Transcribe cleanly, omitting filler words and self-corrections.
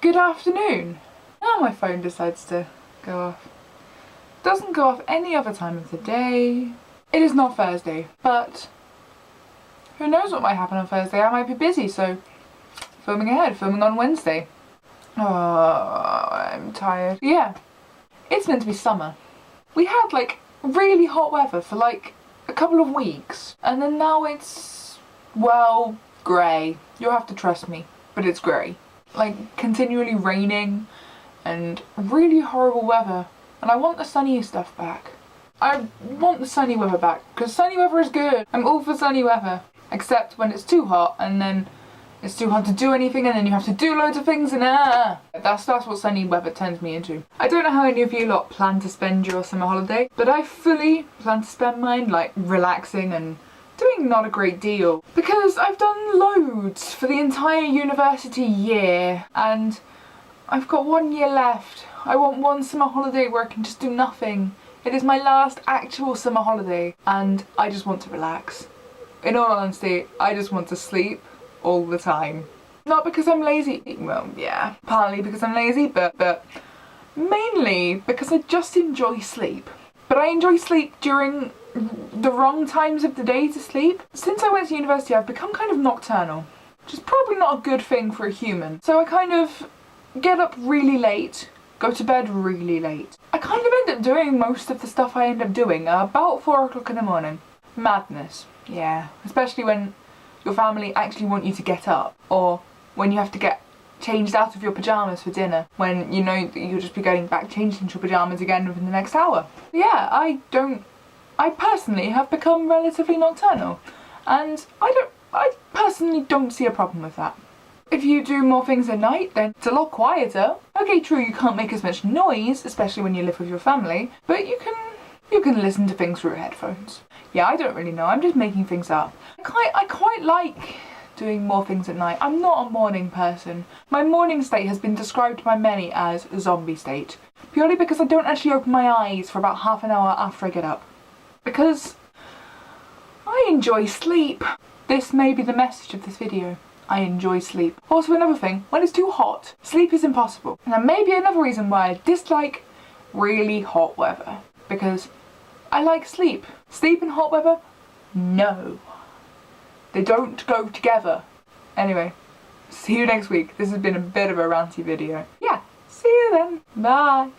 good afternoon. Now my phone decides to go off. Doesn't go off any other time of the day. It is not Thursday, but who knows what might happen on Thursday. I might be busy, so filming ahead, filming on Wednesday. Oh, I'm tired. Yeah, it's meant to be summer. We had like really hot weather for like a couple of weeks, and then now it's, well, grey. You'll have to trust me, but it's grey. Like continually raining and really horrible weather, and I want the sunny stuff back. I want the sunny weather back, because sunny weather is good. I'm all for sunny weather, except when it's too hot and then it's too hot to do anything and then you have to do loads of things and that's what sunny weather turns me into. I don't know how any of you lot plan to spend your summer holiday, but I fully plan to spend mine like relaxing and doing not a great deal, because I've done loads for the entire university year and I've got 1 year left. I want one summer holiday where I can just do nothing. It is my last actual summer holiday and I just want to relax. In all honesty, I just want to sleep all the time. Not because I'm lazy, well yeah, partly because I'm lazy, but mainly because I just enjoy sleep. But I enjoy sleep during the wrong times of the day to sleep. Since I went to university, I've become kind of nocturnal, which is probably not a good thing for a human. So I kind of get up really late, go to bed really late. I kind of end up doing most of the stuff I end up doing about 4 o'clock in the morning. Madness, yeah. Especially when your family actually want you to get up, or when you have to get changed out of your pyjamas for dinner, when you know that you'll just be getting back changed into your pyjamas again within the next hour. Yeah, I personally have become relatively nocturnal, and I personally don't see a problem with that. If you do more things at night, then it's a lot quieter. Okay, true, you can't make as much noise, especially when you live with your family, but you can listen to things through headphones. Yeah, I don't really know, I'm just making things up. I quite like doing more things at night. I'm not a morning person. My morning state has been described by many as a zombie state, purely because I don't actually open my eyes for about half an hour after I get up. Because I enjoy sleep. This may be the message of this video. I enjoy sleep. Also, another thing, when it's too hot, sleep is impossible. And that may be another reason why I dislike really hot weather. Because I like sleep. Sleep and hot weather? No. They don't go together. Anyway, see you next week. This has been a bit of a ranty video. Yeah, see you then. Bye.